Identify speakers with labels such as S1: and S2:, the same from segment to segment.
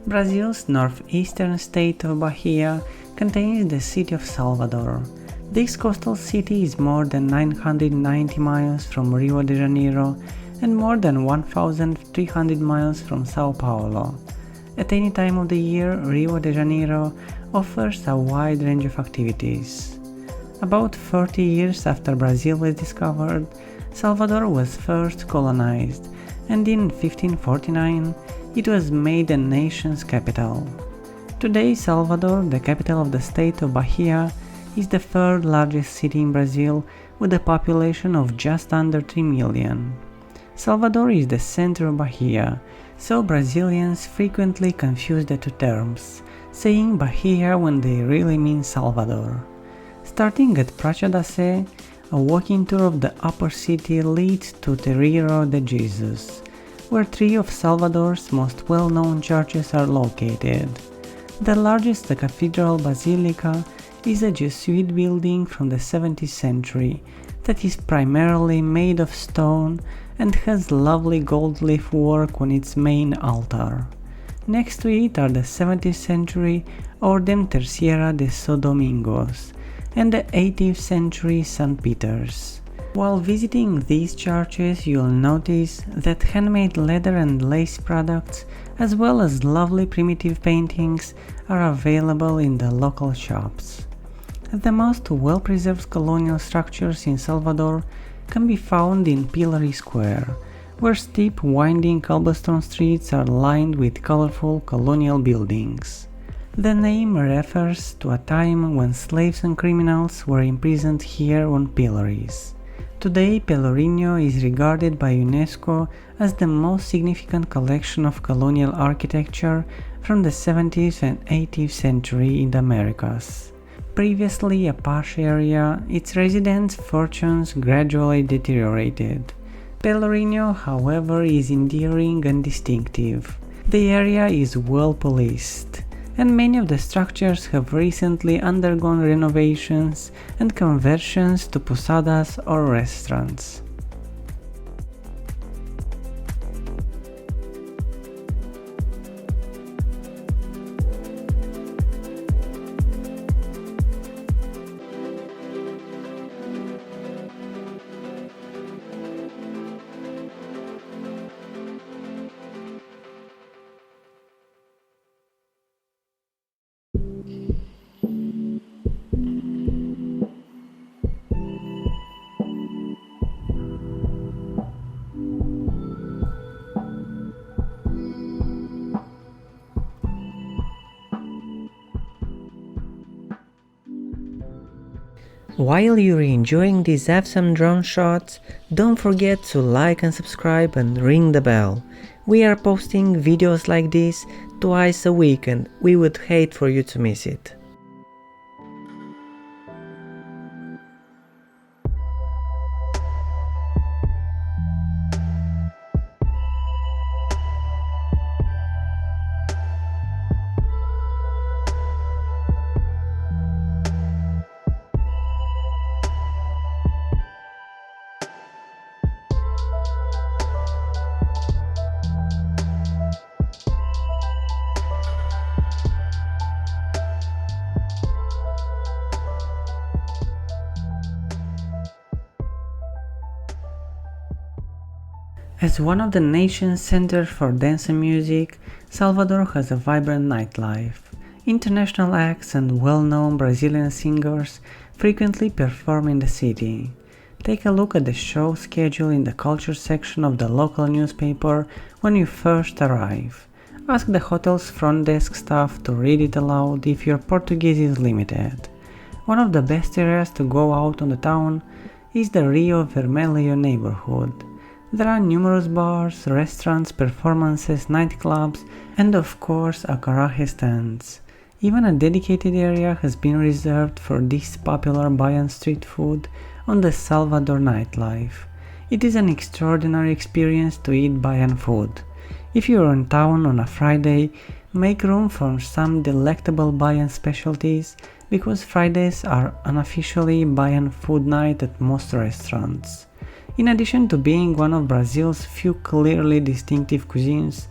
S1: Brazil's northeastern state of Bahia contains the city of Salvador. This coastal city is more than 990 miles from Rio de Janeiro and more than 1,300 miles from Sao Paulo. At any time of the year, Rio de Janeiro offers a wide range of activities. About 30 years after Brazil was discovered, Salvador was first colonized, and in 1549 it was made a nation's capital. Today, Salvador, the capital of the state of Bahia, is the third largest city in Brazil with a population of just under 3 million. Salvador is the center of Bahia, so Brazilians frequently confuse the two terms, saying Bahia when they really mean Salvador. Starting at Praça da Sé, a walking tour of the upper city leads to Terreiro de Jesus, where three of Salvador's most well-known churches are located. The largest, the Cathedral Basilica, is a Jesuit building from the 17th century that is primarily made of stone and has lovely gold leaf work on its main altar. Next to it are the 17th century Orden Terciera de São Domingos and the 18th century St. Peter's. While visiting these churches, you'll notice that handmade leather and lace products, as well as lovely primitive paintings, are available in the local shops. The most well-preserved colonial structures in Salvador can be found in Pillary Square, where steep, winding cobblestone streets are lined with colorful colonial buildings. The name refers to a time when slaves and criminals were imprisoned here on pillories. Today, Pelourinho is regarded by UNESCO as the most significant collection of colonial architecture from the 17th and 18th century in the Americas. Previously a posh area, its residents' fortunes gradually deteriorated. Pelourinho, however, is endearing and distinctive. The area is well policed, and many of the structures have recently undergone renovations and conversions to posadas or restaurants. While you're enjoying these awesome drone shots, don't forget to like and subscribe and ring the bell. We are posting videos like this twice a week and we would hate for you to miss it. As one of the nation's centers for dance and music, Salvador has a vibrant nightlife. International acts and well-known Brazilian singers frequently perform in the city. Take a look at the show schedule in the culture section of the local newspaper when you first arrive. Ask the hotel's front desk staff to read it aloud if your Portuguese is limited. One of the best areas to go out on the town is the Rio Vermelu Neighborhood. There are numerous bars, restaurants, performances, nightclubs, and of course acarajé stands. Even a dedicated area has been reserved for this popular Bahian street food on the Salvador nightlife. It is an extraordinary experience to eat Bahian food. If you are in town on a Friday, make room for some delectable Bahian specialties because Fridays are unofficially Bahian food night at most restaurants. In addition to being one of Brazil's few clearly distinctive cuisines,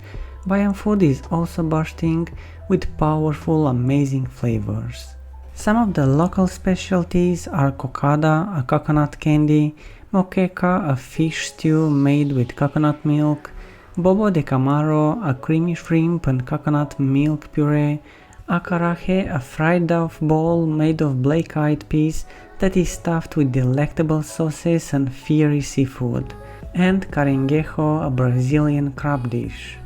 S1: Bahian food is also bursting with powerful, amazing flavors. Some of the local specialties are cocada, a coconut candy, moqueca, a fish stew made with coconut milk, bobo de camaro, a creamy shrimp and coconut milk puree, acaraje, a fried dove ball made of black-eyed peas that is stuffed with delectable sauces and fiery seafood, and caranguejo, a Brazilian crab dish.